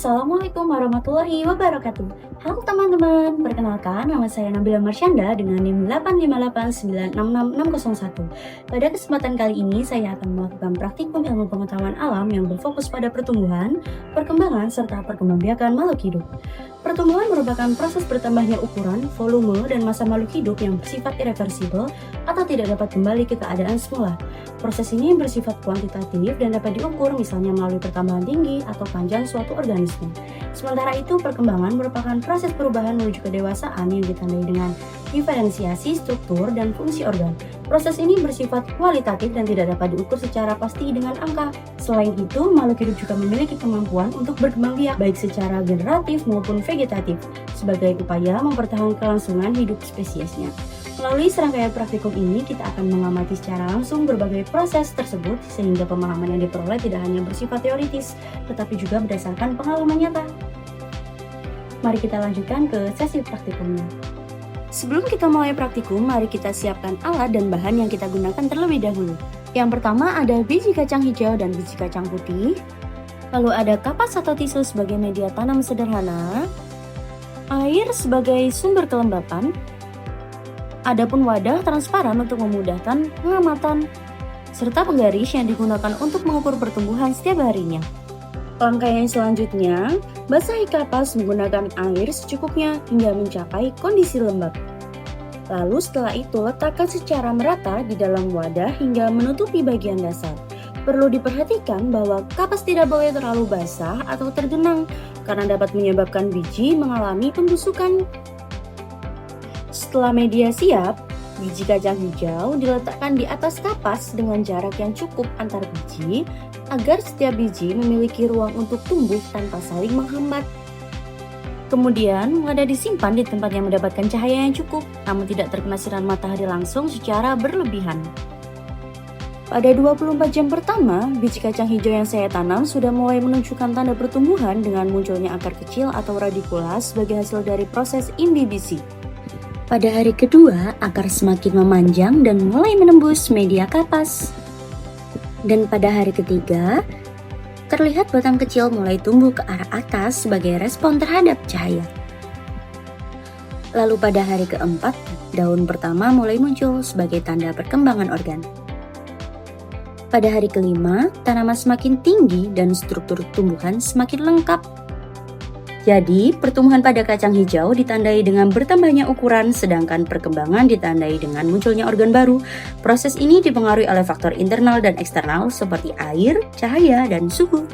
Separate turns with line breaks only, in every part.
Assalamualaikum warahmatullahi wabarakatuh. Halo teman-teman, perkenalkan nama saya Nabila Marsyanda dengan NIM 858966601. Pada kesempatan kali ini saya akan melakukan praktikum ilmu pengetahuan alam yang berfokus pada pertumbuhan, perkembangan, serta perkembangbiakan makhluk hidup. Pertumbuhan merupakan proses bertambahnya ukuran, volume, dan massa makhluk hidup yang bersifat irreversibel atau tidak dapat kembali ke keadaan semula. Proses ini bersifat kuantitatif dan dapat diukur misalnya melalui pertambahan tinggi atau panjang suatu organisme. Sementara itu, perkembangan merupakan proses perubahan menuju kedewasaan yang ditandai dengan diferensiasi struktur dan fungsi organ. Proses ini bersifat kualitatif dan tidak dapat diukur secara pasti dengan angka. Selain itu, makhluk hidup juga memiliki kemampuan untuk berkembang biak baik secara generatif maupun vegetatif sebagai upaya mempertahankan kelangsungan hidup spesiesnya. Melalui serangkaian praktikum ini, kita akan mengamati secara langsung berbagai proses tersebut sehingga pemahaman yang diperoleh tidak hanya bersifat teoritis, tetapi juga berdasarkan pengalaman nyata. Mari kita lanjutkan ke sesi praktikumnya. Sebelum kita mulai praktikum, mari kita siapkan alat dan bahan yang kita gunakan terlebih dahulu. Yang pertama ada biji kacang hijau dan biji kacang putih. Lalu ada kapas atau tisu sebagai media tanam sederhana, air sebagai sumber kelembapan, adapun wadah transparan untuk memudahkan pengamatan, serta penggaris yang digunakan untuk mengukur pertumbuhan setiap harinya. Langkah yang selanjutnya, basahi kapas menggunakan air secukupnya hingga mencapai kondisi lembab. Lalu setelah itu letakkan secara merata di dalam wadah hingga menutupi bagian dasar. Perlu diperhatikan bahwa kapas tidak boleh terlalu basah atau tergenang karena dapat menyebabkan biji mengalami pembusukan. Setelah media siap, biji kacang hijau diletakkan di atas kapas dengan jarak yang cukup antar biji agar setiap biji memiliki ruang untuk tumbuh tanpa saling menghambat. Kemudian, wadah disimpan di tempat yang mendapatkan cahaya yang cukup, namun tidak terkena sinar matahari langsung secara berlebihan. Pada 24 jam pertama, biji kacang hijau yang saya tanam sudah mulai menunjukkan tanda pertumbuhan dengan munculnya akar kecil atau radikula sebagai hasil dari proses imbibisi. Pada hari kedua, akar semakin memanjang dan mulai menembus media kapas. Dan pada hari ketiga, terlihat batang kecil mulai tumbuh ke arah atas sebagai respon terhadap cahaya. Lalu pada hari keempat, daun pertama mulai muncul sebagai tanda perkembangan organ. Pada hari kelima, tanaman semakin tinggi dan struktur tumbuhan semakin lengkap. Jadi, pertumbuhan pada kacang hijau ditandai dengan bertambahnya ukuran, sedangkan perkembangan ditandai dengan munculnya organ baru. Proses ini dipengaruhi oleh faktor internal dan eksternal seperti air, cahaya, dan suhu.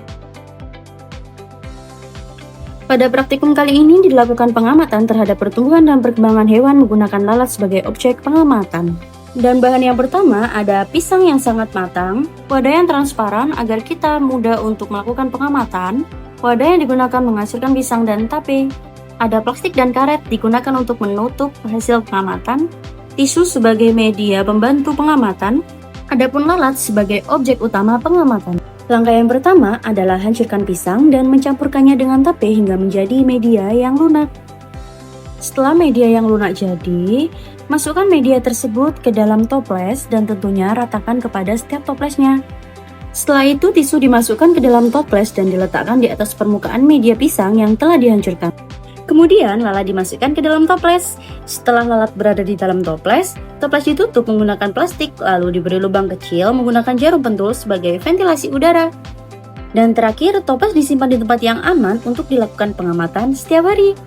Pada praktikum kali ini dilakukan pengamatan terhadap pertumbuhan dan perkembangan hewan menggunakan lalat sebagai objek pengamatan. Dan bahan yang pertama ada pisang yang sangat matang, wadah yang transparan agar kita mudah untuk melakukan pengamatan, wadah yang digunakan menghasilkan pisang dan tape, ada plastik dan karet digunakan untuk menutup hasil pengamatan, tisu sebagai media pembantu pengamatan, adapun lalat sebagai objek utama pengamatan. Langkah yang pertama adalah hancurkan pisang dan mencampurkannya dengan tape hingga menjadi media yang lunak. Setelah media yang lunak jadi, masukkan media tersebut ke dalam toples dan tentunya ratakan kepada setiap toplesnya. Setelah itu tisu dimasukkan ke dalam toples dan diletakkan di atas permukaan media pisang yang telah dihancurkan. Kemudian lalat dimasukkan ke dalam toples. Setelah lalat berada di dalam toples, toples ditutup menggunakan plastik lalu diberi lubang kecil menggunakan jarum pentul sebagai ventilasi udara. Dan terakhir, toples disimpan di tempat yang aman untuk dilakukan pengamatan setiap hari.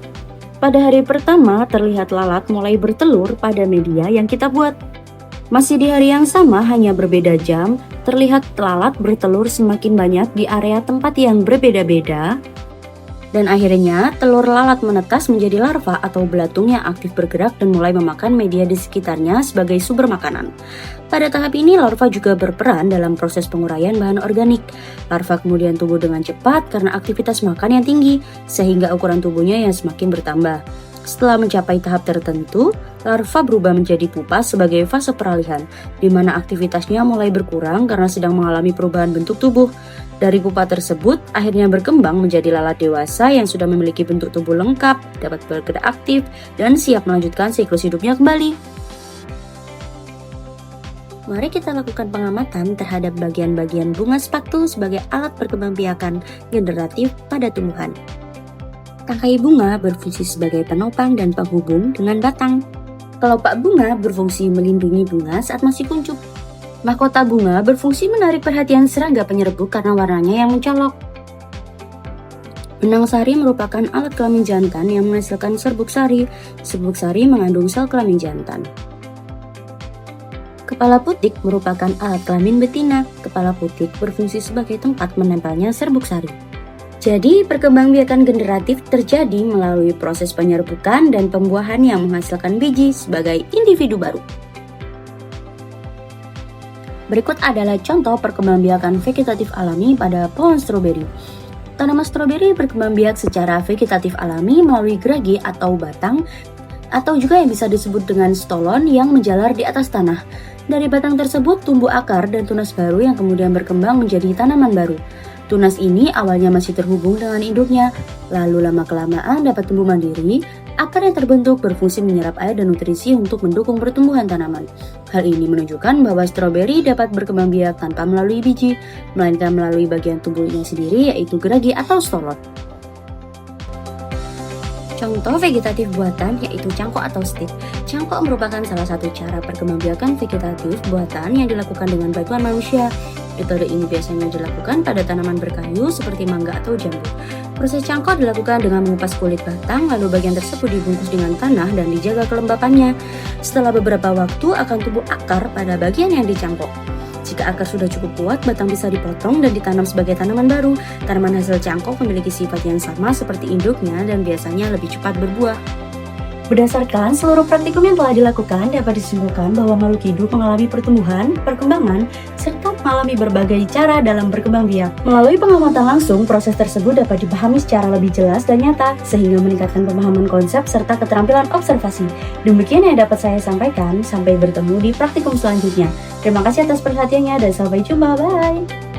Pada hari pertama, terlihat lalat mulai bertelur pada media yang kita buat. Masih di hari yang sama, hanya berbeda jam, terlihat lalat bertelur semakin banyak di area tempat yang berbeda-beda. Dan akhirnya, telur lalat menetas menjadi larva atau belatung yang aktif bergerak dan mulai memakan media di sekitarnya sebagai sumber makanan. Pada tahap ini, larva juga berperan dalam proses penguraian bahan organik. Larva kemudian tumbuh dengan cepat karena aktivitas makan yang tinggi, sehingga ukuran tubuhnya yang semakin bertambah. Setelah mencapai tahap tertentu, larva berubah menjadi pupa sebagai fase peralihan, di mana aktivitasnya mulai berkurang karena sedang mengalami perubahan bentuk tubuh. Dari pupa tersebut, akhirnya berkembang menjadi lalat dewasa yang sudah memiliki bentuk tubuh lengkap, dapat bergerak aktif, dan siap melanjutkan siklus hidupnya kembali. Mari kita lakukan pengamatan terhadap bagian-bagian bunga spaktul sebagai alat perkembangbiakan generatif pada tumbuhan. Tangkai bunga berfungsi sebagai penopang dan penghubung dengan batang. Kelopak bunga berfungsi melindungi bunga saat masih kuncup. Mahkota bunga berfungsi menarik perhatian serangga penyerbuk karena warnanya yang mencolok. Benang sari merupakan alat kelamin jantan yang menghasilkan serbuk sari. Serbuk sari mengandung sel kelamin jantan. Kepala putik merupakan alat kelamin betina. Kepala putik berfungsi sebagai tempat menempelnya serbuk sari. Jadi, perkembangbiakan generatif terjadi melalui proses penyerbukan dan pembuahan yang menghasilkan biji sebagai individu baru. Berikut adalah contoh perkembangbiakan vegetatif alami pada pohon stroberi. Tanaman stroberi berkembang biak secara vegetatif alami melalui geragi atau batang, atau juga yang bisa disebut dengan stolon yang menjalar di atas tanah. Dari batang tersebut tumbuh akar dan tunas baru yang kemudian berkembang menjadi tanaman baru. Tunas ini awalnya masih terhubung dengan induknya, lalu lama-kelamaan dapat tumbuh mandiri. Akar yang terbentuk berfungsi menyerap air dan nutrisi untuk mendukung pertumbuhan tanaman. Hal ini menunjukkan bahwa stroberi dapat berkembang biak tanpa melalui biji, melainkan melalui bagian tubuhnya sendiri, yaitu geragi atau stolon. Contoh vegetatif buatan yaitu cangkok atau stik. Cangkok merupakan salah satu cara perkembangbiakan vegetatif buatan yang dilakukan dengan bantuan manusia. Metode ini biasanya dilakukan pada tanaman berkayu seperti mangga atau jambu. Proses cangkok dilakukan dengan mengupas kulit batang, lalu bagian tersebut dibungkus dengan tanah dan dijaga kelembapannya. Setelah beberapa waktu akan tumbuh akar pada bagian yang dicangkok. Jika akar sudah cukup kuat, batang bisa dipotong dan ditanam sebagai tanaman baru. Tanaman hasil cangkok memiliki sifat yang sama seperti induknya dan biasanya lebih cepat berbuah. Berdasarkan seluruh praktikum yang telah dilakukan, dapat disimpulkan bahwa makhluk hidup mengalami pertumbuhan, perkembangan, serta mengalami berbagai cara dalam berkembang biak. Melalui pengamatan langsung, proses tersebut dapat dipahami secara lebih jelas dan nyata, sehingga meningkatkan pemahaman konsep serta keterampilan observasi. Demikian yang dapat saya sampaikan, sampai bertemu di praktikum selanjutnya. Terima kasih atas perhatiannya dan sampai jumpa, bye!